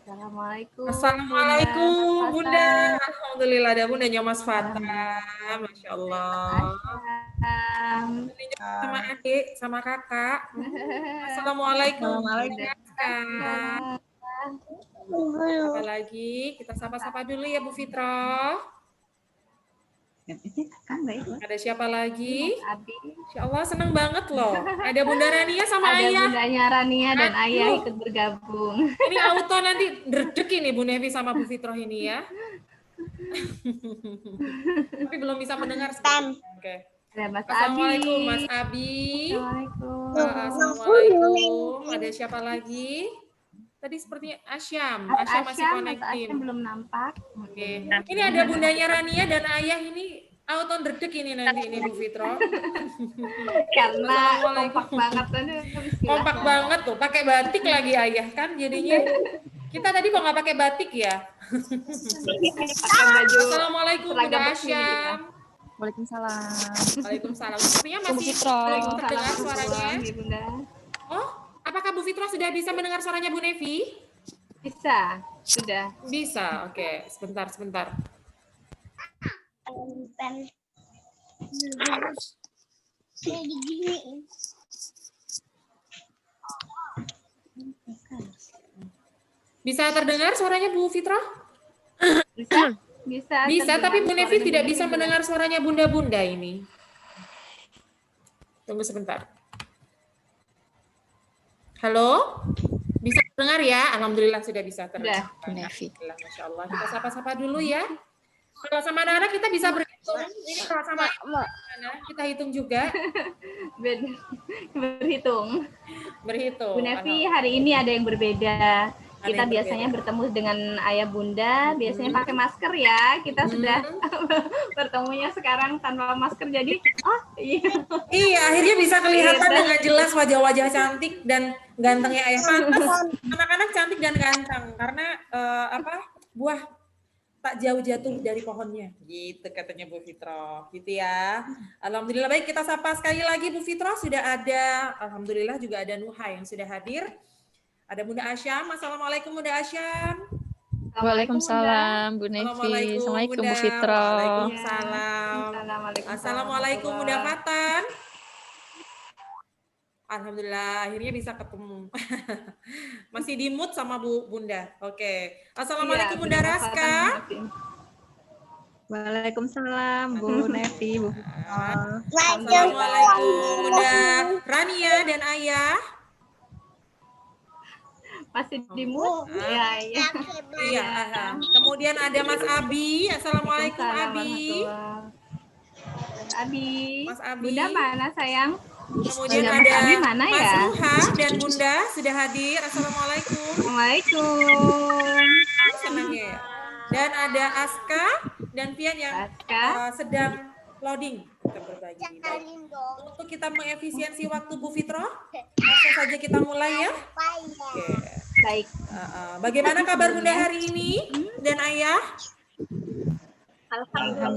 Assalamualaikum Assalamualaikum Bunda. Bunda. Alhamdulillah ada Bundanya Mas Fata. Masya Allah. Asyam. Sama adik, sama kakak. Assalamualaikum. Assalamualaikum. Apa lagi? Kita sapa-sapa dulu ya Bu Fitra. Ada siapa lagi? Insya Allah seneng banget loh. Ada Bunda Rania sama Ada Ayah. Bundanya Rania dan Ayah ikut bergabung. Ini auto nanti derdek ini Bu Nevi sama Bu Fitroh ini ya. Tapi belum bisa mendengar. Oke. Assalamualaikum Mas Abi. Assalamualaikum. Ada siapa lagi? Tadi sepertinya Asyam. Asyam masih connecting. Asyam belum nampak. Oke. Ini ada Bundanya Rania dan Ayah ini auto derdek ini nanti ini Bu Fitro. Karena kompak banget tadi. Kompak banget tuh, pakai batik lagi Ayah kan jadinya. Kita tadi kok nggak pakai batik ya? Pakai baju. Assalamualaikum Bunda Asyam. Waalaikumsalam. Waalaikumsalam. Sepertinya masih belum terdengar suaranya. Bunda. Oh, apakah Bu Fitro sudah bisa mendengar suaranya Bu Nevi? Bisa, sudah. Bisa, oke. Sebentar. Bisa terdengar suaranya Bu Fitro? Bisa, tapi Bu Nevi tidak bisa mendengar suaranya bunda-bunda ini. Tunggu sebentar. Halo? Bisa dengar ya? Alhamdulillah sudah bisa terdengar. Bu Nevi. Masya Allah. Kita sapa-sapa dulu ya. Kalau sama anak-anak kita bisa berhitung. Ini kalau sama anak kita hitung juga. Berhitung. Bu Nevi, hari ini ada yang berbeda. Kita biasanya bertemu dengan ayah bunda, biasanya pakai masker ya. Kita sudah bertemunya sekarang tanpa masker, jadi iya, akhirnya bisa kelihatan dengan jelas wajah-wajah cantik dan gantengnya ayah. Pantas anak-anak cantik dan ganteng karena buah tak jauh jatuh dari pohonnya. Gitu katanya Bu Fitro. Gitu ya. Alhamdulillah, baik, kita sapa sekali lagi Bu Fitro. Sudah ada, alhamdulillah juga ada Nuha yang sudah hadir. Ada Bunda Asyam. Assalamualaikum Bunda Asyam. Waalaikumsalam Bu Nevi. Assalamualaikum Bu Fitro. Waalaikumsalam. Assalamualaikum Bunda Fatan. Alhamdulillah akhirnya bisa ketemu. Masih di mood sama Bunda. Oke. Assalamualaikum Bunda Raska. Waalaikumsalam Bu Nevi, Bu Fitro. Assalamualaikum Bunda Rania dan Ayah. Masih di mood? Iya. Kemudian ada Mas Abi. Assalamualaikum Abi. Mas Abi. Bunda mana sayang? Kemudian ada Mas Ruha dan Bunda sudah hadir. Assalamualaikum. Waalaikumsalam. Senangnya ya. Dan ada Aska dan Pian yang sedang loading. Kita berbagi. Untuk kita mengefisiensi waktu Bu Fitro, langsung saja kita mulai ya. Oke. Baik. Bagaimana kabar Bunda hari ini dan Ayah?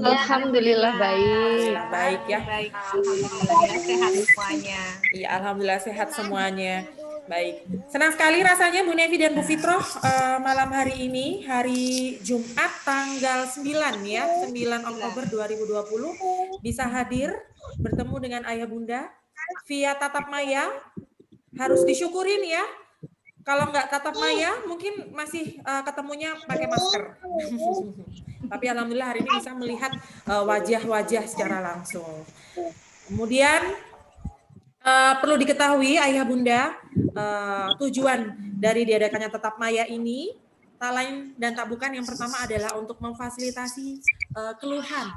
Alhamdulillah baik. Baik ya. Baik. Alhamdulillah sehat semuanya. Iya, alhamdulillah sehat semuanya. Baik. Senang sekali rasanya Bu Nevi dan Bu Fitro malam hari ini, hari Jumat tanggal 9 ya, 9 Oktober 2020 bisa hadir bertemu dengan Ayah Bunda via tatap maya. Harus disyukurin ya. Kalau nggak tatap maya, mungkin masih ketemunya pakai masker. Tapi alhamdulillah hari ini bisa melihat wajah-wajah secara langsung. Kemudian perlu diketahui Ayah Bunda, tujuan dari diadakannya tatap maya ini tak lain dan tak bukan yang pertama adalah untuk memfasilitasi keluhan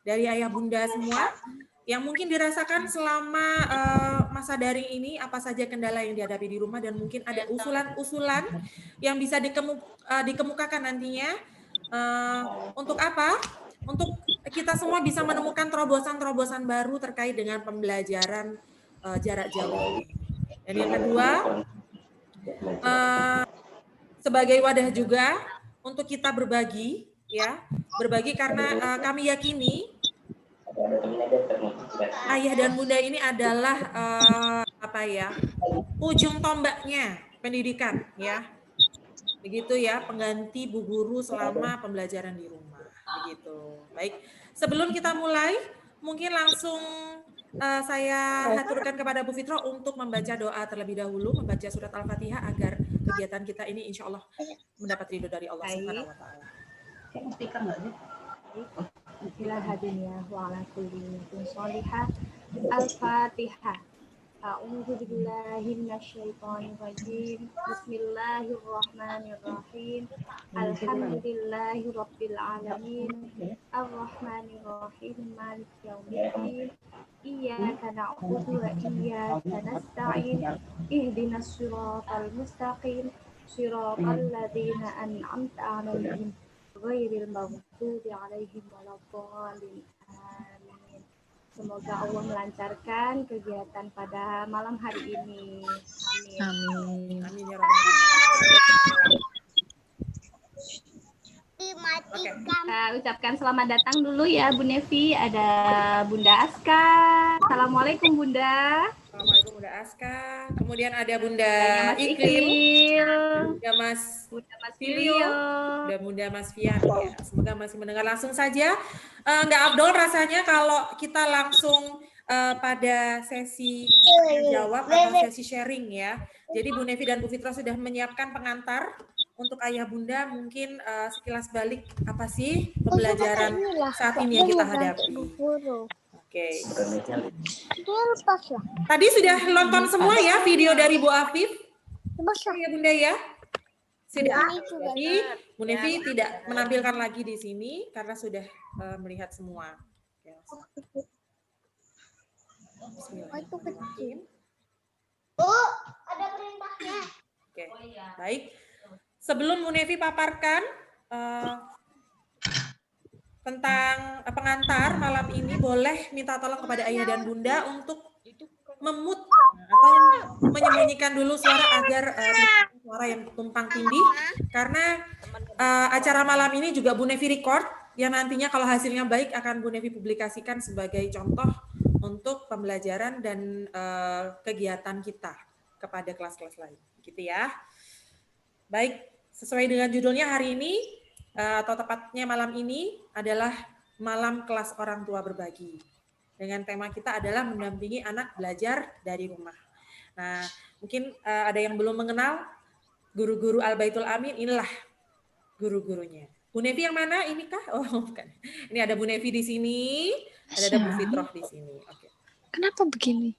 dari Ayah Bunda semua yang mungkin dirasakan selama masa daring ini, apa saja kendala yang dihadapi di rumah, dan mungkin ada usulan-usulan yang bisa dikemukakan nantinya. Untuk apa? Untuk kita semua bisa menemukan terobosan-terobosan baru terkait dengan pembelajaran jarak jauh. Dan yang kedua, sebagai wadah juga untuk kita berbagi, ya, berbagi karena kami yakini Ayah dan Bunda ini adalah ujung tombaknya pendidikan, ya. Begitu ya, pengganti bu guru selama pembelajaran di rumah. Begitu. Baik, sebelum kita mulai, mungkin langsung saya haturkan kepada Bu Fitro untuk membaca doa terlebih dahulu, membaca surat Al-Fatihah agar kegiatan kita ini insya Allah mendapat ridho dari Allah Subhanahu wa Ta'ala. Bismillahirrahmanirrahim wa ala kulli niyatin sholihah. Al-Fatihah. A'udzu billahi minasyaitonir rajim. Bismillahirrahmanirrahim. Alhamdulillahi rabbil alamin. Arrahmanir rahim. Maliki yaumiddin. Iyyaka na'budu wa iyyaka nasta'in. Ihdinas siratal mustaqim. Siratal ladzina an'amta 'alaihim ghairil maghdubi 'alaihim waladdallin. Amin. Semoga Allah melancarkan kegiatan pada malam hari ini. Amin. Amin. Amin ya Rabbal alamin. Oke. Kita ucapkan selamat datang dulu ya Bu Nevi. Ada Bunda Aska. Assalamualaikum Bunda. Assalamualaikum Bunda Aska. Kemudian ada Bunda Mas Iklim, Bunda Bunda Mas Filio, Filio. dan Bunda Mas Fian. Ya, semoga masih mendengar langsung saja. Nggak afdol rasanya kalau kita langsung pada sesi jawab atau sesi sharing ya. Jadi Bu Nevi dan Bu Fitro sudah menyiapkan pengantar untuk ayah bunda. Mungkin sekilas balik apa sih pembelajaran saat ini yang kita hadapi. Oke. Tadi sudah nonton semua ya video dari Bu Afif? Ya Bunda ya? Sudah. Jadi Bu Nevi tidak menampilkan lagi di sini karena sudah melihat semua. Bismillahirrahmanirrahim. Ada perintahnya. Oke, baik. Sebelum Bu Nevi paparkan tentang pengantar malam ini, boleh minta tolong kepada ayah dan bunda untuk memut atau menyembunyikan dulu suara agar suara yang tumpang tindih, karena acara malam ini juga Bu Nevi record yang nantinya kalau hasilnya baik akan Bu Nevi publikasikan sebagai contoh untuk pembelajaran dan kegiatan kita kepada kelas-kelas lain, gitu ya. Baik, sesuai dengan judulnya hari ini, atau tepatnya malam ini adalah Malam Kelas Orang Tua Berbagi. Dengan tema kita adalah mendampingi anak belajar dari rumah. Nah, mungkin ada yang belum mengenal guru-guru Al-Baitul Amin, inilah guru-gurunya. Bu Nevi yang mana? Ini kah? Oh, bukan. Ini ada Bu Nevi di sini, ada Bu Fitroh di sini. Oke. Kenapa begini?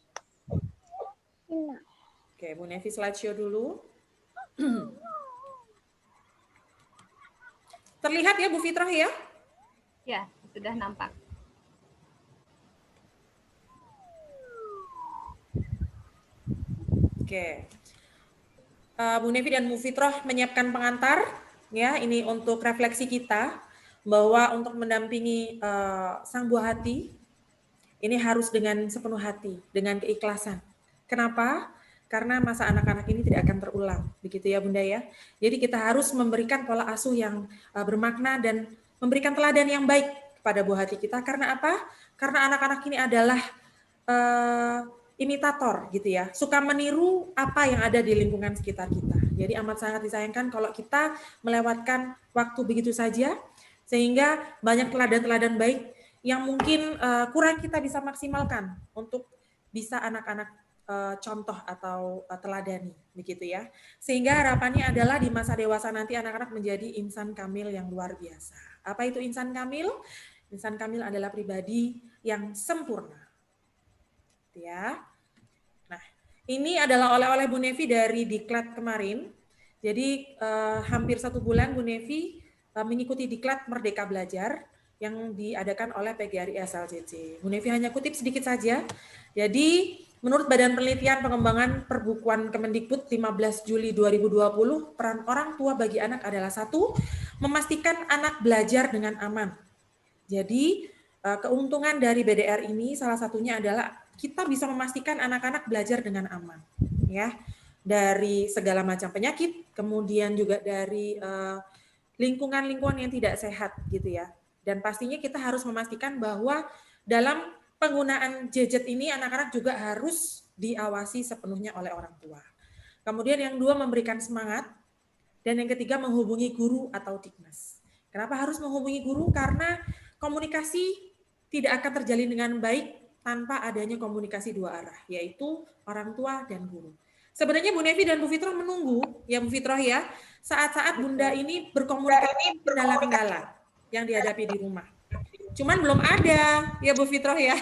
Oke, Bu Nevi slideshow dulu. Terlihat ya Bu Fitroh ya? Ya, sudah nampak. Oke. Bu Nevi dan Bu Fitroh menyiapkan pengantar ya, ini untuk refleksi kita bahwa untuk mendampingi sang buah hati ini harus dengan sepenuh hati, dengan keikhlasan. Kenapa? Karena masa anak-anak ini tidak akan terulang, begitu ya Bunda ya. Jadi kita harus memberikan pola asuh yang bermakna dan memberikan teladan yang baik kepada buah hati kita. Karena apa? Karena anak-anak ini adalah imitator gitu ya, suka meniru apa yang ada di lingkungan sekitar kita. Jadi amat sangat disayangkan kalau kita melewatkan waktu begitu saja, sehingga banyak teladan-teladan baik yang mungkin kurang kita bisa maksimalkan untuk bisa anak-anak contoh atau teladani, begitu ya. Sehingga harapannya adalah di masa dewasa nanti anak-anak menjadi insan kamil yang luar biasa. Apa itu insan kamil? Insan kamil adalah pribadi yang sempurna. Ya. Nah, ini adalah oleh-oleh Bu Nevi dari Diklat kemarin. Jadi hampir 1 bulan Bu Nevi mengikuti Diklat Merdeka Belajar yang diadakan oleh PGRI SLCC. Bu Nevi hanya kutip sedikit saja. Jadi menurut Badan Penelitian Pengembangan Perbukuan Kemendikbud 15 Juli 2020, peran orang tua bagi anak adalah 1, memastikan anak belajar dengan aman. Jadi keuntungan dari BDR ini salah satunya adalah kita bisa memastikan anak-anak belajar dengan aman, ya, dari segala macam penyakit, kemudian juga dari lingkungan-lingkungan yang tidak sehat, gitu ya. Dan pastinya kita harus memastikan bahwa dalam penggunaan gadget ini anak-anak juga harus diawasi sepenuhnya oleh orang tua. Kemudian yang 2, memberikan semangat Dan yang ketiga, menghubungi guru atau Diknas. Kenapa harus menghubungi guru? Karena komunikasi tidak akan terjalin dengan baik tanpa adanya komunikasi dua arah, yaitu orang tua dan guru. Sebenarnya Bu Nevi dan Bu Fitroh menunggu, ya Bu Fitroh ya, saat-saat Bunda ini berkomunikasi kendala-kendala yang dihadapi di rumah. Cuman belum ada, ya Bu Fitroh ya.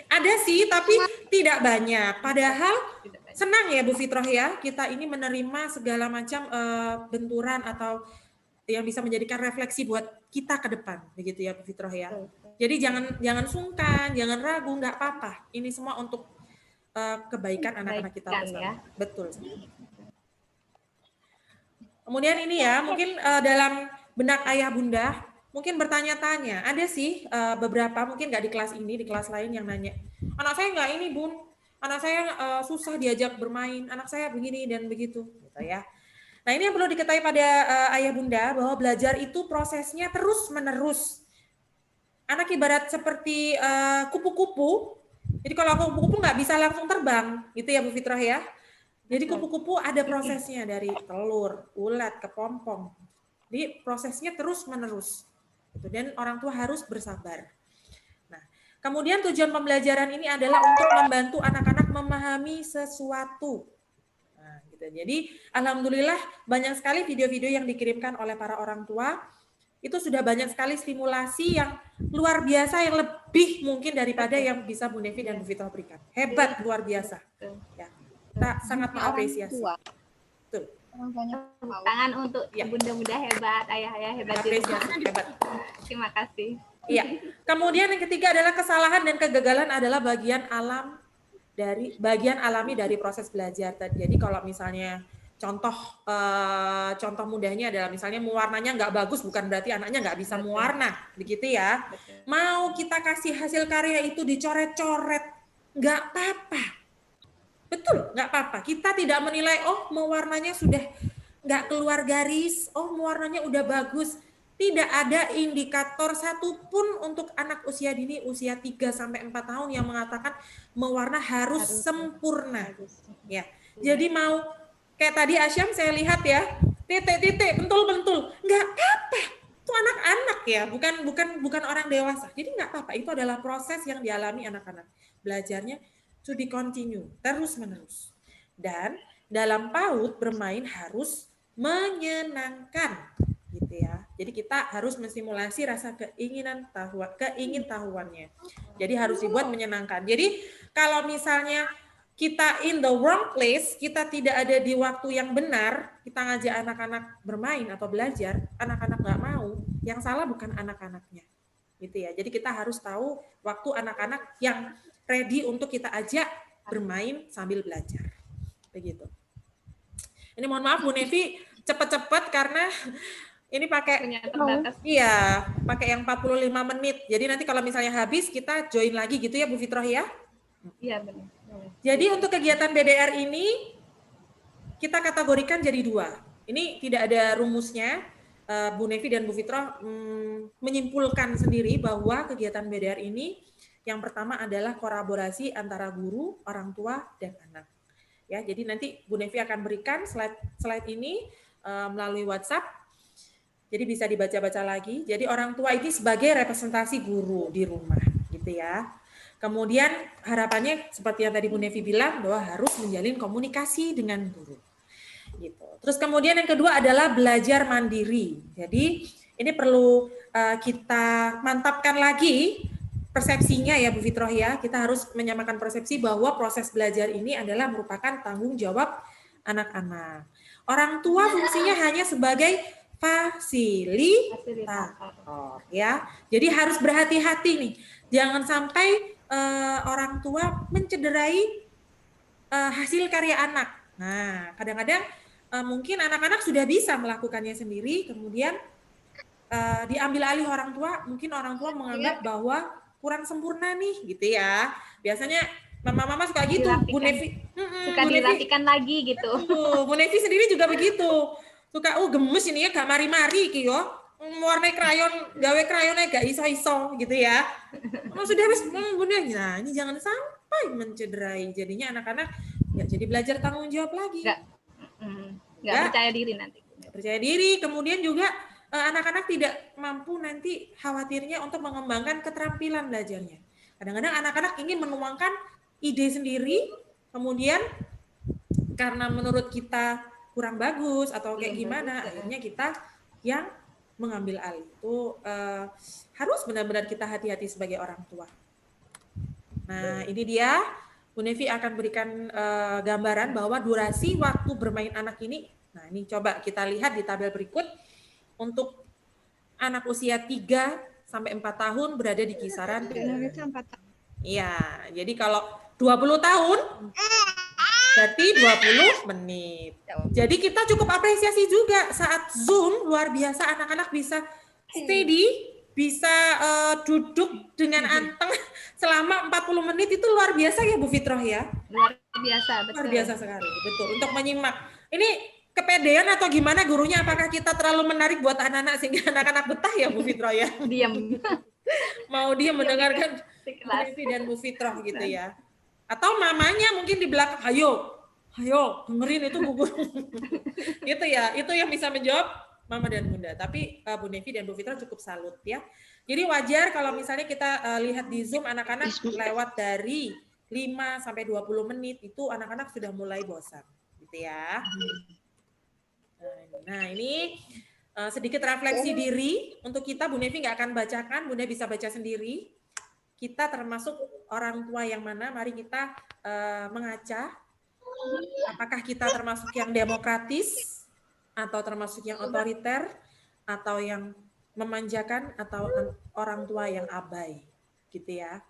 Ada sih, tapi tidak banyak. Padahal senang ya Bu Fitroh ya, kita ini menerima segala macam benturan atau yang bisa menjadikan refleksi buat kita ke depan, begitu ya Bu Fitroh ya. Jadi jangan sungkan, jangan ragu, nggak apa-apa. Ini semua untuk kebaikan anak-anak kita bersama. Ya. Betul. Kemudian ini ya, mungkin dalam benak ayah bunda, mungkin bertanya-tanya. Ada sih beberapa, mungkin nggak di kelas ini, di kelas lain yang nanya, anak saya nggak ini bun, anak saya susah diajak bermain, anak saya begini dan begitu, gitu ya. Nah ini yang perlu diketahui pada ayah bunda, bahwa belajar itu prosesnya terus-menerus. Anak ibarat seperti kupu-kupu, jadi kalau kupu-kupu nggak bisa langsung terbang, gitu ya Bu Fitroh ya. Jadi kupu-kupu ada prosesnya dari telur, ulat, ke pompong. Jadi prosesnya terus-menerus. Dan orang tua harus bersabar. Nah, kemudian tujuan pembelajaran ini adalah untuk membantu anak-anak memahami sesuatu. Nah, gitu. Jadi alhamdulillah banyak sekali video-video yang dikirimkan oleh para orang tua. Itu sudah banyak sekali stimulasi yang luar biasa, yang lebih mungkin daripada yang bisa Bu Nevi dan Bu Fitroh berikan. Hebat, luar biasa. Ya. Kita sangat mengapresiasi. Tuh. Tangan untuk bunda-bunda hebat, ayah-ayah hebat juga. Hebat. Terima kasih. Iya. Kemudian yang ketiga adalah kesalahan dan kegagalan adalah bagian alami dari proses belajar. Jadi kalau misalnya contoh mudahnya adalah misalnya mewarnanya nggak bagus, bukan berarti anaknya nggak bisa mewarna, begitu ya. Mau kita kasih hasil karya itu dicoret-coret, nggak apa-apa. Betul, nggak apa-apa. Kita tidak menilai, oh mewarnanya sudah nggak keluar garis, oh mewarnanya udah bagus. Tidak ada indikator satupun untuk anak usia dini, usia 3-4 tahun yang mengatakan mewarna harus sempurna. Ya, jadi mau kayak tadi Asyam saya lihat ya, titik-titik, bentul-bentul, nggak apa-apa. Itu anak-anak ya, bukan orang dewasa. Jadi nggak apa-apa. Itu adalah proses yang dialami anak-anak. Belajarnya to be continue, terus-menerus. Dan dalam PAUD bermain harus menyenangkan, gitu ya. Jadi kita harus menstimulasi rasa keingintahuannya. Jadi harus dibuat menyenangkan. Jadi kalau misalnya kita in the wrong place, kita tidak ada di waktu yang benar, kita ngajak anak-anak bermain atau belajar, anak-anak nggak mau, yang salah bukan anak-anaknya. Gitu ya. Jadi kita harus tahu waktu anak-anak yang ready untuk kita ajak bermain sambil belajar. Begitu. Ini mohon maaf Bu Nevi, cepat-cepat karena ini pakai yang 45 menit. Jadi nanti kalau misalnya habis kita join lagi gitu ya Bu Fitroh ya. Iya benar. Jadi untuk kegiatan BDR ini kita kategorikan jadi 2. Ini tidak ada rumusnya. Bu Nevi dan Bu Fitroh menyimpulkan sendiri bahwa kegiatan BDR ini yang pertama adalah kolaborasi antara guru, orang tua, dan anak. Ya, jadi nanti Bu Nevi akan berikan slide ini melalui WhatsApp. Jadi bisa dibaca-baca lagi. Jadi orang tua ini sebagai representasi guru di rumah, gitu ya. Kemudian harapannya seperti yang tadi Bu Nevi bilang bahwa harus menjalin komunikasi dengan guru. Gitu. Terus kemudian yang kedua adalah belajar mandiri. Jadi ini perlu kita mantapkan lagi persepsinya ya Bu Fitroh ya, kita harus menyamakan persepsi bahwa proses belajar ini adalah merupakan tanggung jawab anak-anak. Orang tua fungsinya hanya sebagai fasilitator ya. Jadi harus berhati-hati nih, jangan sampai orang tua mencederai hasil karya anak. Nah, kadang-kadang mungkin anak-anak sudah bisa melakukannya sendiri, kemudian diambil alih orang tua, mungkin orang tua menganggap bahwa kurang sempurna nih, gitu ya. Biasanya mama-mama suka gitu, Bu Nevi. Suka dilatihkan lagi gitu. Bu Nevi sendiri juga begitu. Suka, gemes ini ya, gak mari-mari gitu. Mewarnai krayon, gawe krayonnya gak iso-iso gitu ya. Sudah habis, Bu Nevi. Nah, ini jangan sampai mencederai. Jadinya anak-anak nggak jadi belajar tanggung jawab lagi. Nggak percaya diri nanti. percaya diri. Kemudian juga anak-anak tidak mampu nanti khawatirnya untuk mengembangkan keterampilan belajarnya. Kadang-kadang anak-anak ingin menuangkan ide sendiri, kemudian karena menurut kita kurang bagus atau kayak gimana, akhirnya kita yang mengambil alih. Itu harus benar-benar kita hati-hati sebagai orang tua. Nah, ini dia Bu Nevi akan berikan gambaran bahwa durasi waktu bermain anak ini. Nah, ini coba kita lihat di tabel berikut. Untuk anak usia 3 sampai 4 tahun berada di kisaran. Iya, jadi kalau 20 tahun berarti 20 menit. Jadi kita cukup apresiasi juga saat Zoom, luar biasa anak-anak bisa steady, bisa duduk dengan anteng selama 40 menit, itu luar biasa ya Bu Fitroh ya? Luar biasa, betul. Luar biasa sekali, betul. Untuk menyimak. Ini kepedean atau gimana gurunya? Apakah kita terlalu menarik buat anak-anak sehingga anak-anak betah ya Bu Fitroh ya? Diam. Mau dia mendengarkan Bu Nevi dan Bu Fitroh gitu ya? Atau mamanya mungkin di belakang, ayo dengerin itu Bu Guru. Gitu ya, itu yang bisa menjawab Mama dan Bunda. Tapi Bu Nevi dan Bu Fitroh cukup salut ya. Jadi wajar kalau misalnya kita lihat di Zoom anak-anak lewat dari 5 sampai 20 menit itu anak-anak sudah mulai bosan gitu ya. Nah, ini sedikit refleksi diri untuk kita. Bu Nevi nggak akan bacakan, Bunda bisa baca sendiri. Kita termasuk orang tua yang mana? Mari kita mengaca. Apakah kita termasuk yang demokratis, atau termasuk yang otoriter, atau yang memanjakan, atau orang tua yang abai, gitu ya?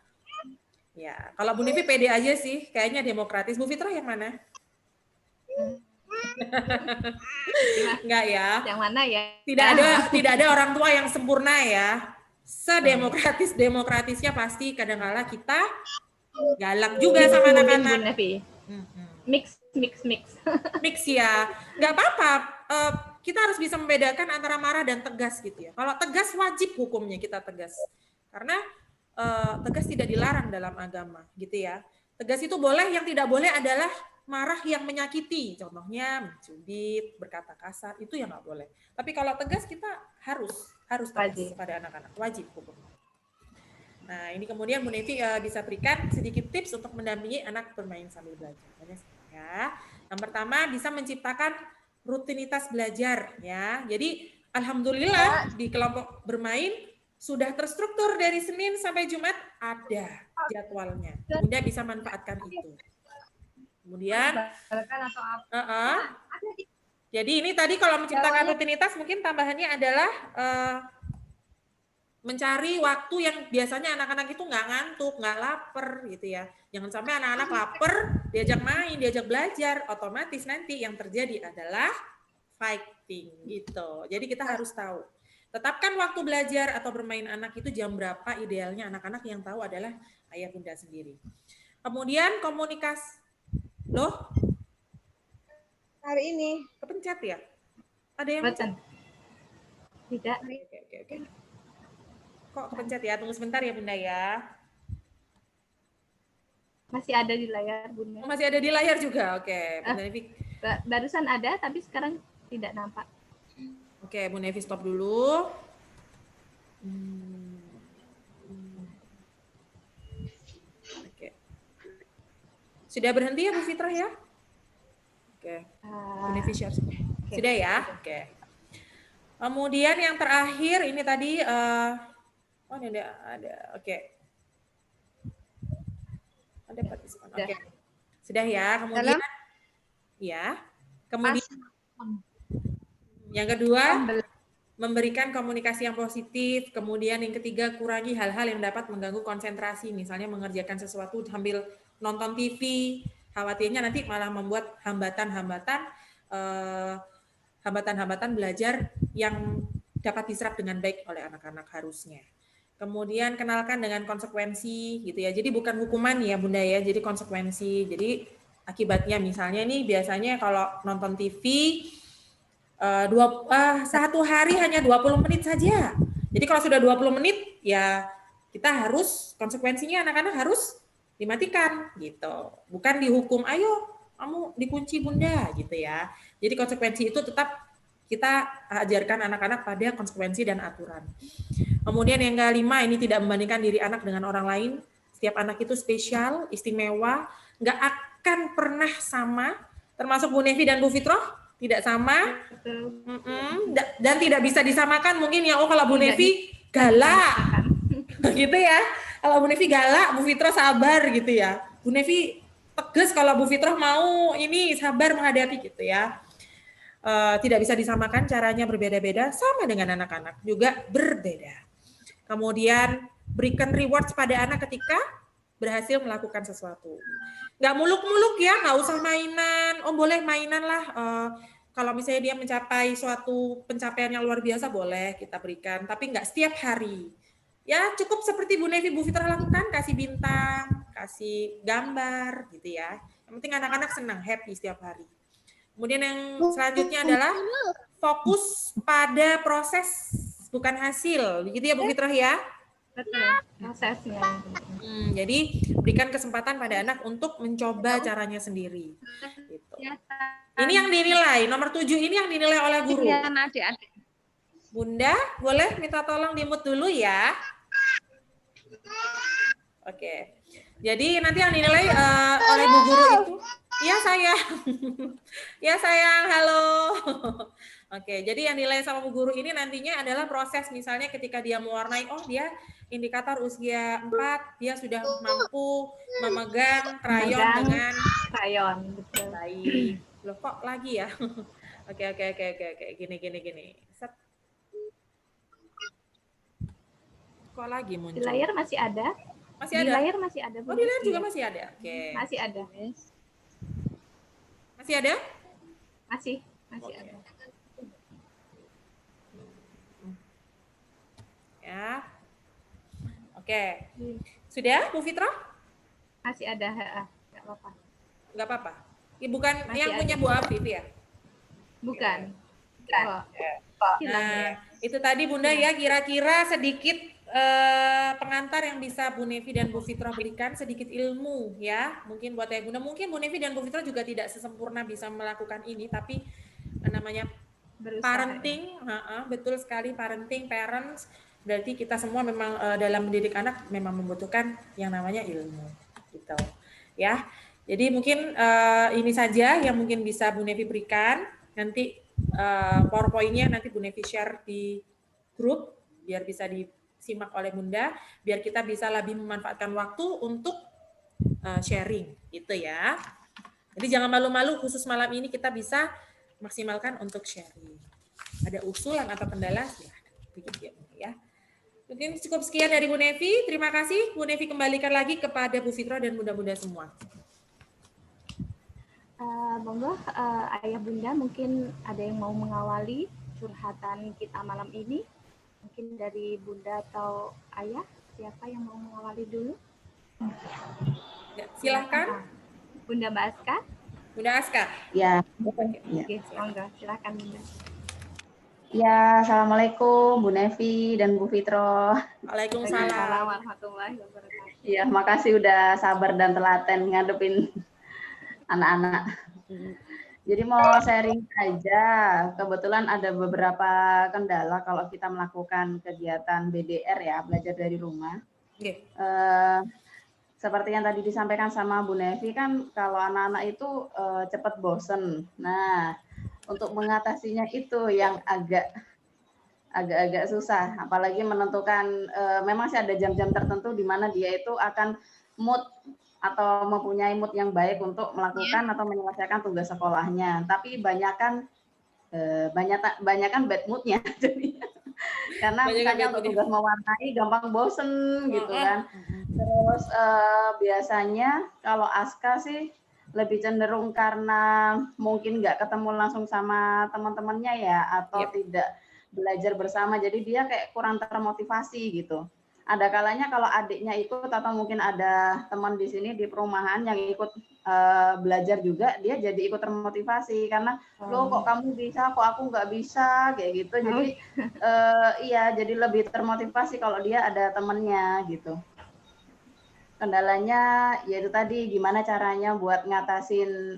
Ya, kalau Bu Nevi pede aja sih, kayaknya demokratis. Bu Fitroh yang mana? Enggak ya? Yang mana ya? Tidak ada orang tua yang sempurna ya. Sedemokratisnya pasti kadang-kala kita galak juga sama anak-anak. Mix. Mix ya, nggak apa-apa. Kita harus bisa membedakan antara marah dan tegas gitu ya. Kalau tegas wajib hukumnya kita tegas, karena tegas tidak dilarang dalam agama gitu ya. Tegas itu boleh, yang tidak boleh adalah marah yang menyakiti. Contohnya mencubit, berkata kasar, itu yang nggak boleh. Tapi kalau tegas kita harus tegas pada anak-anak, wajib hukumnya. Nah, ini kemudian Bu Nevi bisa berikan sedikit tips untuk mendampingi anak bermain sambil belajar. Ya. Yang pertama, bisa menciptakan rutinitas belajar ya. Jadi alhamdulillah di kelompok bermain sudah terstruktur dari Senin sampai Jumat ada jadwalnya. Bunda bisa manfaatkan itu. Kemudian jadi ini tadi kalau menciptakan rutinitas mungkin tambahannya adalah mencari waktu yang biasanya anak-anak itu nggak ngantuk, nggak lapar gitu ya. Jangan sampai anak-anak lapar, diajak main, diajak belajar, otomatis nanti yang terjadi adalah fighting gitu. Jadi kita harus tahu. Tetapkan waktu belajar atau bermain anak itu jam berapa idealnya, anak-anak yang tahu adalah ayah bunda sendiri. Kemudian komunikasi. Loh? Hari ini. Kepencet ya? Ada yang pencet? Tidak. Oke. Kok kepencet ya? Tunggu sebentar ya Bunda ya. Masih ada di layar Bunda. Oh, masih ada di layar juga. Oke, Bunda Nevi. Barusan ada tapi sekarang tidak nampak. Oke, Bu Nevi stop dulu. Oke. Sudah berhenti ya Bu Fitroh ya? Oke. Bu Nevi share. Sudah ya? Oke. Kemudian yang terakhir ini tadi oh ini ada. Oke. Ada partisipan. Oke. Sudah ya. Kemudian ya. Kemudian yang kedua, memberikan komunikasi yang positif. Kemudian yang ketiga, kurangi hal-hal yang dapat mengganggu konsentrasi. Misalnya mengerjakan sesuatu sambil nonton TV. Khawatirnya nanti malah membuat hambatan belajar yang dapat diserap dengan baik oleh anak-anak harusnya. Kemudian kenalkan dengan konsekuensi gitu ya. Jadi bukan hukuman ya Bunda ya, jadi konsekuensi. Jadi akibatnya misalnya nih biasanya kalau nonton TV satu hari hanya 20 menit saja. Jadi kalau sudah 20 menit ya kita harus konsekuensinya anak-anak harus dimatikan gitu. Bukan dihukum, ayo kamu dikunci Bunda gitu ya. Jadi konsekuensi itu tetap kita ajarkan anak-anak pada konsekuensi dan aturan. Kemudian yang kelima, ini tidak membandingkan diri anak dengan orang lain. Setiap anak itu spesial, istimewa, nggak akan pernah sama, termasuk Bu Nevi dan Bu Fitroh, tidak sama, dan tidak bisa disamakan mungkin ya, oh kalau Bu Nevi galak, gitu ya. Kalau Bu Nevi galak, Bu Fitroh sabar gitu ya. Bu Nevi tegas, kalau Bu Fitroh mau ini sabar menghadapi gitu ya. Tidak bisa disamakan, caranya berbeda-beda, sama dengan anak-anak juga berbeda. Kemudian berikan rewards pada anak ketika berhasil melakukan sesuatu. Nggak muluk-muluk ya, nggak usah mainan. Oh boleh mainan lah. Kalau misalnya dia mencapai suatu pencapaian yang luar biasa, boleh kita berikan. Tapi nggak setiap hari. Ya cukup seperti Bu Nevi, Bu Fitrah lakukan, kasih bintang, kasih gambar gitu ya. Yang penting anak-anak senang, happy setiap hari. Kemudian yang selanjutnya adalah fokus pada proses, bukan hasil. Begitu ya Bu Fitrah ya? Betul, prosesnya. Jadi berikan kesempatan pada anak untuk mencoba caranya sendiri. Gitu. Ini yang dinilai, nomor 7 ini yang dinilai oleh guru. Adik-adik. Bunda, boleh minta tolong di-mute dulu ya. Oke. Jadi nanti yang dinilai oleh Bu Guru itu, ya sayang, ya sayang, halo. Oke, jadi yang dinilai sama Bu Guru ini nantinya adalah proses, misalnya ketika dia mewarnai, oh dia indikator usia 4, dia sudah mampu memegang krayon dengan krayon, betul. Baik. Loh kok lagi ya? Oke, gini. Set. Kok lagi muncul? Di layar masih ada? Masih di ada? layar masih ada. Oh, di layar juga masih ada? Oke. Masih ada. Masih ada? Masih Oke. ada. Ya. Oke. Sudah, Bu Fitrah? Masih ada, nggak apa-apa. Nggak apa-apa. Ini bukan Masih yang ada. punya Bu Afif ya? Bukan. Nah, itu tadi Bunda ya, kira-kira sedikit pengantar yang bisa Bu Nevi dan Bu Fitrah berikan, sedikit ilmu ya. Mungkin buat Ayah Bunda, mungkin Bu Nevi dan Bu Fitrah juga tidak sesempurna bisa melakukan ini, tapi namanya Berusaha, parenting, betul sekali, parenting, parents, berarti kita semua memang dalam mendidik anak memang membutuhkan yang namanya ilmu, gitu ya. Jadi mungkin ini saja yang mungkin bisa Bu Nevi berikan. Nanti PowerPoint-nya nanti Bu Nevi share di grup biar bisa disimak oleh Bunda, biar kita bisa lebih memanfaatkan waktu untuk sharing, gitu ya. Jadi jangan malu-malu, khusus malam ini kita bisa maksimalkan untuk sharing. Ada usulan atau kendala, silahkan. Begitu ya. Mungkin cukup sekian dari Bu Nevi. Terima kasih. Bu Nevi kembalikan lagi kepada Bu Fitrah dan Bunda-Bunda semua. Monggo, Ayah Bunda mungkin ada yang mau mengawali curhatan kita malam ini. Mungkin dari Bunda atau Ayah, siapa yang mau mengawali dulu? Ya, silahkan. Bunda Mbak Aska. Bunda Aska. Ya. Oke, monggo, silahkan Bunda. Ya, assalamualaikum Bu Nevi dan Bu Fitroh. Waalaikumsalam. Waalaikumsalam warahmatullahi wabarakatuh. Ya, makasih udah sabar dan telaten ngadepin anak-anak. Jadi mau sharing aja. Kebetulan ada beberapa kendala kalau kita melakukan kegiatan BDR ya, belajar dari rumah. Okay. Seperti yang tadi disampaikan sama Bu Nevi kan, kalau anak-anak itu cepat bosen. Nah, untuk mengatasinya itu yang agak susah, apalagi menentukan memang sih ada jam-jam tertentu di mana dia itu akan mood atau mempunyai mood yang baik untuk melakukan atau menyelesaikan tugas sekolahnya, tapi banyakan bad moodnya. Jadi karena misalnya untuk tugas mewarnai gampang bosen gitu kan. Terus biasanya kalau Aska sih lebih cenderung karena mungkin nggak ketemu langsung sama teman-temannya ya, atau tidak belajar bersama, jadi dia kayak kurang termotivasi gitu. Ada kalanya kalau adiknya ikut atau mungkin ada teman di sini di perumahan yang ikut belajar juga, dia jadi ikut termotivasi karena loh kok kamu bisa, kok aku nggak bisa, kayak gitu. Jadi iya, jadi lebih termotivasi kalau dia ada temannya gitu. kendalanya yaitu tadi gimana caranya buat ngatasin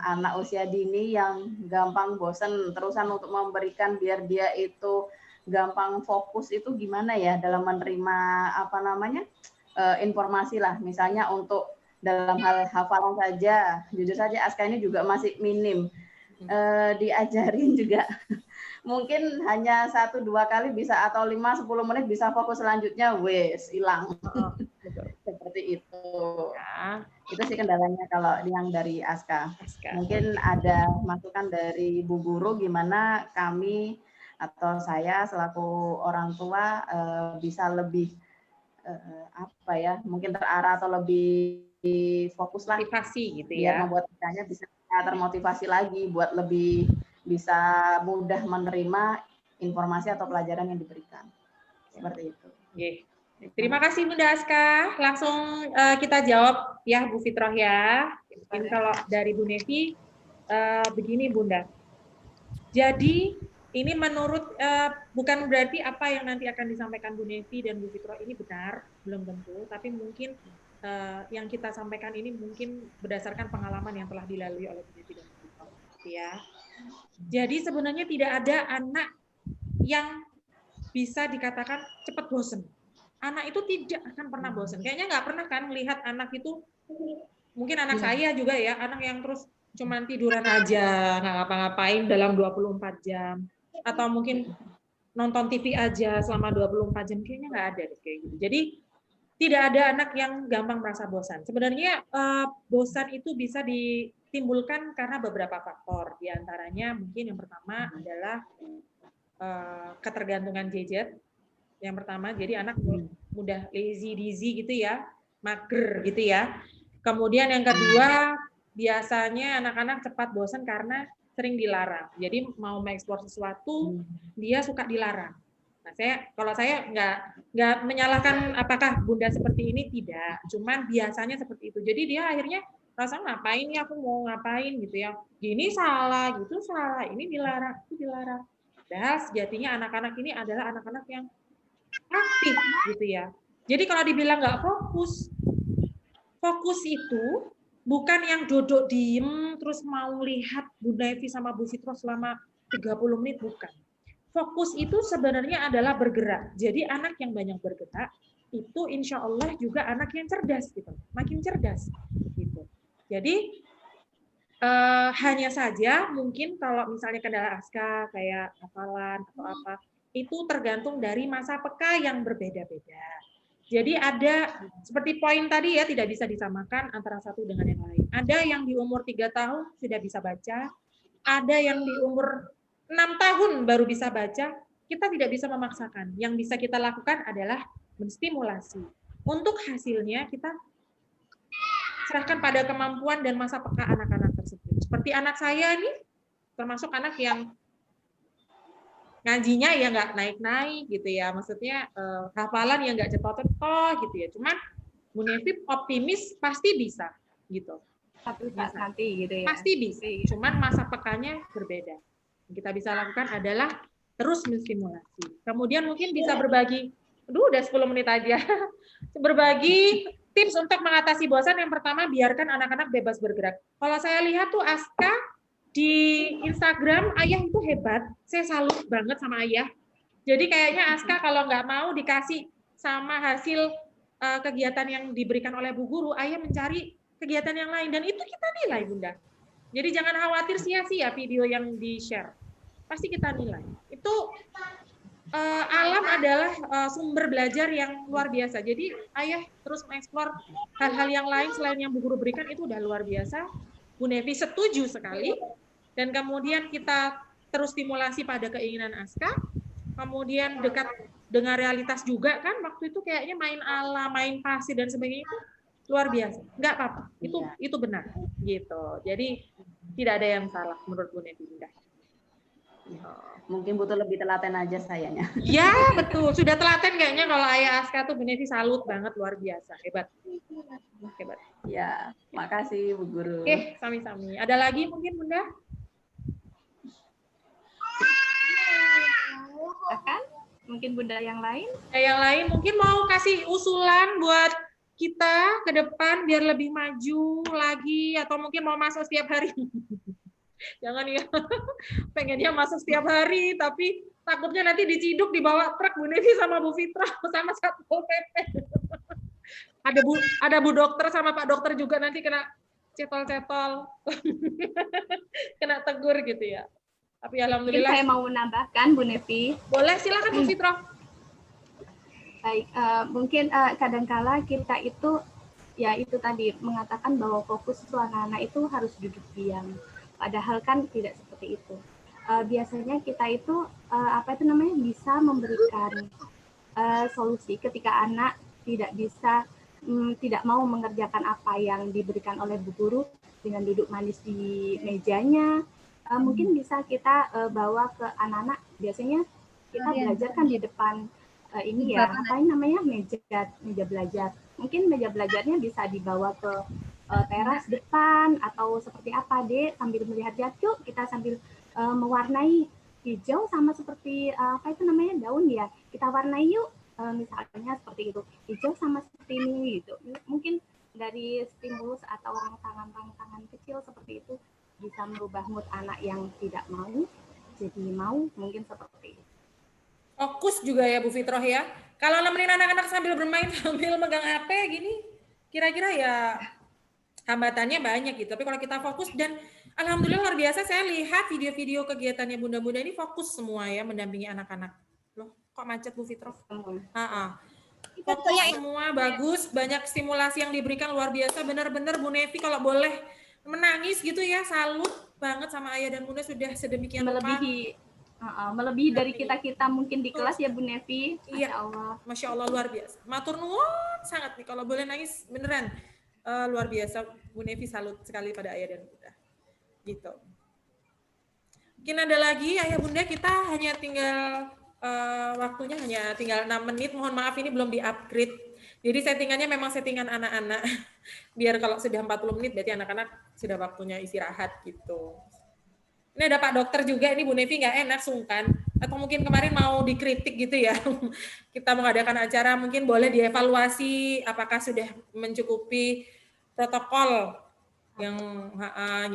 anak usia dini yang gampang bosen, terusan untuk memberikan biar dia itu gampang fokus itu gimana ya dalam menerima informasi lah, misalnya untuk dalam hal hafalan saja, jujur saja Aska ini juga masih minim, diajarin juga mungkin hanya 1-2 kali bisa, atau 5-10 menit bisa fokus, selanjutnya wes hilang. Seperti itu. Ya. Itu sih kendalanya kalau yang dari Aska. Mungkin ada masukan dari Bu Guru gimana kami atau saya selaku orang tua bisa lebih mungkin terarah atau lebih fokus lah, motivasi gitu biar ya, membuat kitanya bisa termotivasi lagi buat lebih bisa mudah menerima informasi atau pelajaran yang diberikan. Seperti itu. Terima kasih Bunda Aska. Langsung kita jawab ya Bu Fitroh ya. Mungkin kalau dari Bu Nevi begini Bunda. Jadi ini menurut bukan berarti apa yang nanti akan disampaikan Bu Nevi dan Bu Fitroh ini benar, belum tentu, tapi mungkin yang kita sampaikan ini mungkin berdasarkan pengalaman yang telah dilalui oleh Bu Nevi dan Bu Fitroh ya. Jadi sebenarnya tidak ada anak yang bisa dikatakan cepat bosen. Anak itu tidak akan pernah bosen. Kayaknya nggak pernah kan melihat anak itu, mungkin anak saya juga ya, anak yang terus cuman tiduran aja, nggak ngapa-ngapain dalam 24 jam. Atau mungkin nonton TV aja selama 24 jam, kayaknya nggak ada deh kayak gitu. Jadi tidak ada anak yang gampang merasa bosan. Sebenarnya bosan itu bisa ditimbulkan karena beberapa faktor. Di antaranya mungkin yang pertama adalah ketergantungan gadget. Yang pertama, jadi anak mudah lazy dizzy gitu ya, mager gitu ya. Kemudian yang kedua, biasanya anak-anak cepat bosan karena sering dilarang. Jadi mau mengeksplor sesuatu, dia suka dilarang. Nah, kalau saya nggak menyalahkan apakah Bunda seperti ini, tidak. Cuman biasanya seperti itu. Jadi dia akhirnya rasa ngapain ya, aku mau ngapain gitu ya. Gini salah, gitu salah, ini dilarang, itu dilarang. Padahal sejatinya anak-anak ini adalah anak-anak yang aktif gitu ya. Jadi kalau dibilang nggak fokus, fokus itu bukan yang duduk diem terus mau lihat Bu Nevi sama Bu Fitroh selama 30 menit, bukan. Fokus itu sebenarnya adalah bergerak. Jadi anak yang banyak bergerak itu insya Allah juga anak yang cerdas gitu, makin cerdas gitu. Jadi hanya saja mungkin kalau misalnya kendala Aska kayak hafalan atau apa, itu tergantung dari masa peka yang berbeda-beda. Jadi ada seperti poin tadi ya, tidak bisa disamakan antara satu dengan yang lain. Ada yang di umur 3 tahun sudah bisa baca, ada yang di umur 6 tahun baru bisa baca. Kita tidak bisa memaksakan. Yang bisa kita lakukan adalah menstimulasi. Untuk hasilnya kita serahkan pada kemampuan dan masa peka anak-anak tersebut. Seperti anak saya nih, termasuk anak yang ngajinya ya nggak naik-naik gitu ya, maksudnya hafalan yang nggak cetok-cetok gitu ya. Cuman Bu Nevi optimis pasti bisa gitu. Satu saat nanti gitu ya. Pasti bisa. Cuman masa pekanya berbeda. Yang kita bisa lakukan adalah terus menstimulasi. Kemudian mungkin bisa berbagi, udah 10 menit aja. Berbagi tips untuk mengatasi bosan. Yang pertama, biarkan anak-anak bebas bergerak. Kalau saya lihat tuh Aska di Instagram, ayah itu hebat. Saya salut banget sama ayah. Jadi kayaknya Aska kalau nggak mau dikasih sama hasil kegiatan yang diberikan oleh Bu Guru, ayah mencari kegiatan yang lain. Dan itu kita nilai, Bunda. Jadi jangan khawatir sia-sia video yang di-share. Pasti kita nilai. Itu alam adalah sumber belajar yang luar biasa. Jadi ayah terus mengeksplor hal-hal yang lain selain yang Bu Guru berikan, itu udah luar biasa. Bu Nevi setuju sekali, dan kemudian kita terus stimulasi pada keinginan Aska, kemudian dekat dengan realitas juga kan, waktu itu kayaknya main alam, main pasir dan sebagainya itu luar biasa, nggak apa-apa, itu benar, gitu. Jadi tidak ada yang salah menurut Bu Nevi. Mungkin butuh lebih telaten aja sayanya. Ya betul, sudah telaten kayaknya kalau ayah Aska tuh Bu Nevi salut banget, luar biasa, hebat. Hebat. Ya, makasih Bu Guru. Oke, sami-sami. Ada lagi mungkin Bunda? Kan? Mungkin Bunda yang lain? Yang lain mungkin mau kasih usulan buat kita ke depan biar lebih maju lagi, atau mungkin mau masuk setiap hari. Jangan ya, pengennya masuk setiap hari, tapi takutnya nanti diciduk dibawa truk Bu Nevi sama Bu Fitra sama Satpol PP. Ada Bu dokter sama Pak dokter juga nanti kena cetol-cetol, kena tegur gitu ya. Tapi alhamdulillah. Mungkin saya mau menambahkan Bu Nevi. Boleh, silakan Bu Fitra. Baik, mungkin kadangkala kita itu ya itu tadi mengatakan bahwa fokus itu anak-anak itu harus duduk diam. Padahal kan tidak seperti itu. Biasanya kita itu bisa memberikan solusi ketika anak tidak mau mengerjakan apa yang diberikan oleh Bu Guru dengan duduk manis di mejanya. Mungkin bisa kita bawa ke anak-anak. Biasanya kita belajar kan di depan meja belajar. Mungkin meja belajarnya bisa dibawa ke teras depan atau seperti apa, Dek, sambil melihat-lihat, yuk kita sambil mewarnai hijau sama seperti daun ya, kita warnai yuk, misalnya seperti itu, hijau sama seperti ini gitu. Mungkin dari stimulus atau rangsangan kecil seperti itu bisa merubah mood anak yang tidak mau jadi mau, mungkin seperti itu. Fokus juga ya Bu Fitroh ya. Kalau nemenin anak-anak sambil bermain sambil megang HP gini, kira-kira ya hambatannya banyak gitu. Tapi kalau kita fokus, dan alhamdulillah luar biasa, saya lihat video-video kegiatannya bunda-bunda ini fokus semua ya mendampingi anak-anak. Loh, kok macet Bu Fitroh? Fokus semua, bagus, banyak stimulasi yang diberikan luar biasa. Benar-benar Bu Nevi kalau boleh menangis gitu ya, salut banget sama ayah dan bunda sudah sedemikian rupa. Melebihi dari kita mungkin di kelas ya Bu Nevi. Iya, Masya Allah luar biasa. Matur nuwun sangat nih, kalau boleh nangis beneran. Luar biasa, Bu Nevi salut sekali pada ayah dan bunda. Gitu. Mungkin ada lagi ayah bunda, kita hanya tinggal waktunya hanya tinggal 6 menit. Mohon maaf ini belum di-upgrade. Jadi settingannya memang settingan anak-anak. Biar kalau sudah 40 menit berarti anak-anak sudah waktunya istirahat gitu. Ini ada Pak dokter juga, ini Bu Nevi nggak enak sungkan. Atau mungkin kemarin mau dikritik gitu ya. Kita mengadakan acara, mungkin boleh dievaluasi apakah sudah mencukupi protokol yang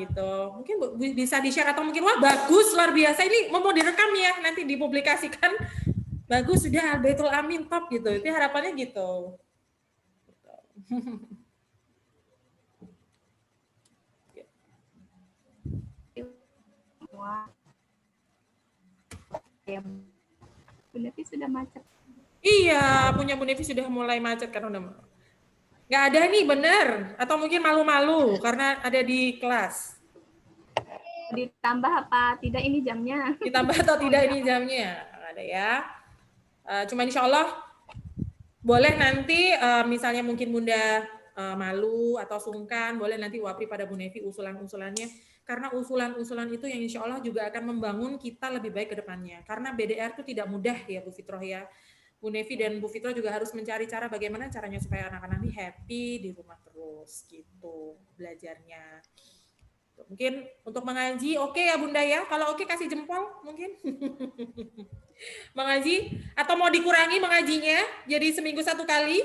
gitu. Mungkin bisa di-share atau mungkin wah bagus, luar biasa. Ini mau direkam ya, nanti dipublikasikan. Bagus, sudah Baitul Amin top gitu. Itu harapannya gitu. Ya, Bu Nevi sudah macet. Iya, punya Bu Nevi sudah mulai macet karena udah nggak ada nih, bener. Atau mungkin malu-malu karena ada di kelas. Ditambah apa tidak ini jamnya? Ditambah atau tidak ini jamnya? Nggak ada ya. Cuma insya Allah boleh nanti misalnya mungkin bunda malu atau sungkan, boleh nanti wapri pada Bu Nevi usulan-usulannya. Karena usulan-usulan itu yang insya Allah juga akan membangun kita lebih baik ke depannya. Karena BDR itu tidak mudah ya Bu Fitroh ya. Bu Nevi dan Bu Fitroh juga harus mencari cara bagaimana caranya supaya anak-anak ini happy di rumah terus gitu belajarnya. Mungkin untuk mengaji oke ya Bunda ya. Kalau oke kasih jempol mungkin. Mengaji atau mau dikurangi mengajinya jadi seminggu 1 kali?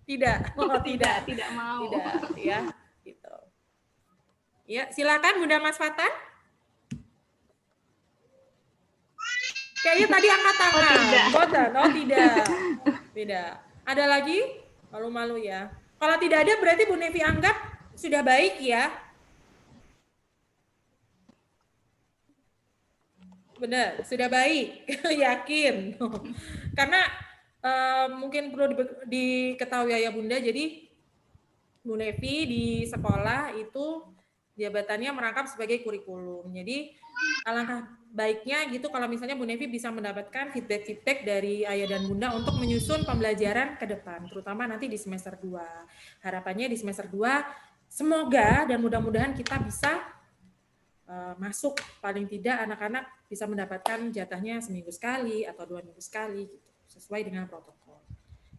Tidak. Oh, tidak mau. Tidak ya. Gitu. Ya, silakan Bunda Mas Fatan. Kayaknya tadi angkat tangan. Oh tidak. Tidak. Ada lagi? Malu-malu ya. Kalau tidak ada berarti Bu Nevi anggap sudah baik ya. Benar, sudah baik. Yakin. Karena mungkin perlu diketahui ya Bunda, jadi Bu Nevi di sekolah itu jabatannya merangkap sebagai kurikulum. Jadi alangkah baiknya gitu kalau misalnya Bu Nevi bisa mendapatkan feedback dari ayah dan bunda untuk menyusun pembelajaran ke depan, terutama nanti di semester 2. Harapannya di semester 2 semoga dan mudah-mudahan kita bisa masuk, paling tidak anak-anak bisa mendapatkan jatahnya seminggu sekali atau 2 minggu sekali gitu, sesuai dengan protokol.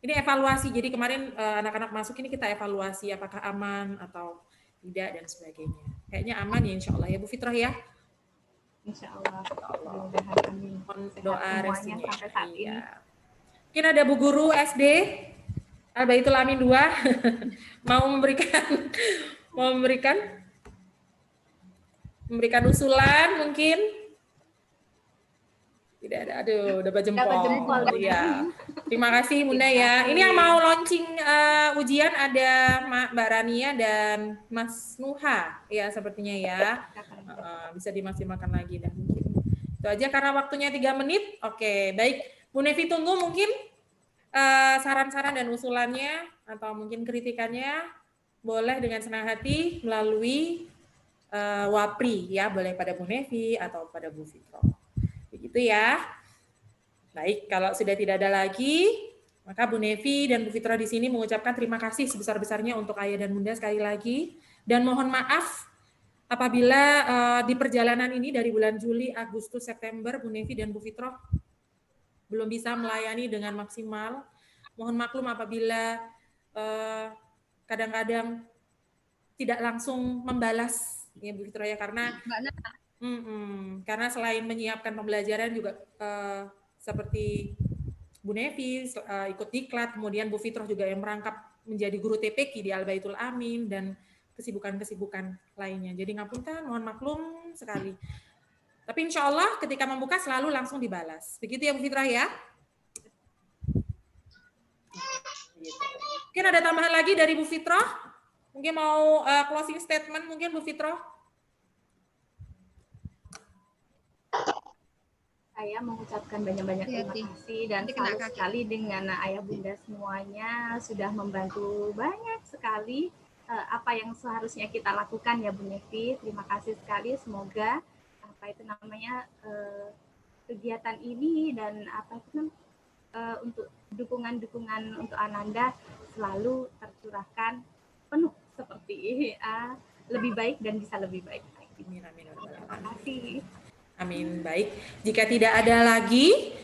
Ini evaluasi, jadi kemarin anak-anak masuk ini kita evaluasi apakah aman atau tidak dan sebagainya. Kayaknya aman ya insya Allah ya Bu Fitroh ya. Insya Allah. Mohon doa restunya. Mungkin ada Bu Guru SD. Al-Baitul Amin 2 mau memberikan usulan mungkin? Tidak ada. Aduh, dapat jempol. Dapat jempol, Bunda. Iya. Terima kasih Bunda ya. Ini yang mau launching ujian ada Mbak Rania dan Mas Nuha ya sepertinya ya. Bisa dimaksimalkan lagi dah mungkin. Itu aja karena waktunya 3 menit. Oke, baik. Bu Nevi tunggu mungkin saran-saran dan usulannya atau mungkin kritikannya boleh dengan senang hati melalui Wapri ya, boleh pada Bu Nevi atau pada Bu Fitro. Begitu ya. Baik, kalau sudah tidak ada lagi, maka Bu Nevi dan Bu Fitro di sini mengucapkan terima kasih sebesar-besarnya untuk Ayah dan Bunda sekali lagi dan mohon maaf apabila di perjalanan ini dari bulan Juli, Agustus, September Bu Nevi dan Bu Fitro belum bisa melayani dengan maksimal. Mohon maklum apabila kadang-kadang tidak langsung membalas ya Bu Fitro ya, karena karena selain menyiapkan pembelajaran juga seperti Bu Nevi ikut diklat, kemudian Bu Fitro juga yang merangkap menjadi guru TPQ di Al-Baitul Amin dan kesibukan-kesibukan lainnya. Jadi ngapunten, mohon maklum sekali. Tapi insya Allah ketika membuka selalu langsung dibalas. Begitu ya Bu Fitrah ya? Mungkin ada tambahan lagi dari Bu Fitrah? Mungkin mau closing statement mungkin Bu Fitrah? Saya mengucapkan banyak-banyak terima kasih dan salut sekali dengan ayah bunda semuanya sudah membantu banyak sekali apa yang seharusnya kita lakukan ya Bu Nevi. Terima kasih sekali, semoga apa itu namanya kegiatan ini dan apa itu untuk dukungan-dukungan untuk Ananda selalu tercurahkan penuh seperti lebih baik dan bisa lebih baik. Terima kasih. Amin. Baik. Jika tidak ada lagi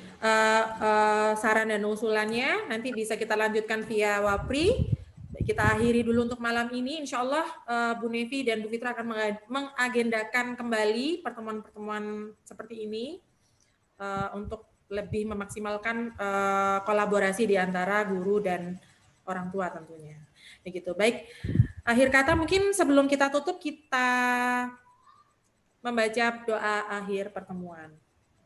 saran dan usulannya, nanti bisa kita lanjutkan via Wapri. Kita akhiri dulu untuk malam ini. Insya Allah Bu Nevi dan Bu Fitra akan mengagendakan kembali pertemuan-pertemuan seperti ini untuk lebih memaksimalkan kolaborasi di antara guru dan orang tua tentunya. Begitu. Baik. Akhir kata mungkin sebelum kita tutup kita membaca doa akhir pertemuan.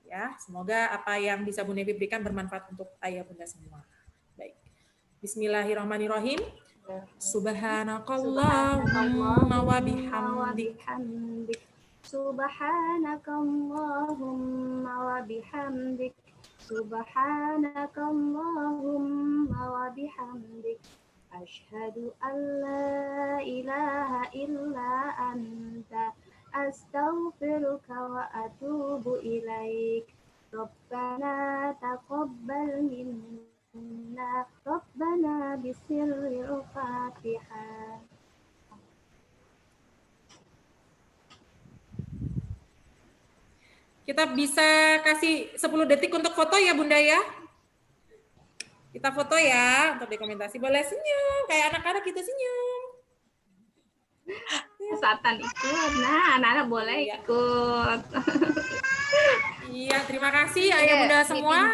Ya, semoga apa yang bisa Bu Nevi berikan bermanfaat untuk ayah bunda semua. Baik. Bismillahirrahmanirrahim. Subhanakallahumma wa bihamdik. Subhanakallahumma wa bihamdik. Subhanakallahumma wa bihamdik. Asyhadu an la ilaha illa anta. Astaghfiruka wa atubu ilaik. Rabbana taqabbal minna. Rabbana bisirril Fatihah. Kita bisa kasih 10 detik untuk foto ya Bunda ya. Kita foto ya untuk dokumentasi. Boleh senyum, kayak anak-anak kita senyum. Kesatan ikut, nah anak-anak boleh ikut. Iya, terima kasih ayah bunda semua.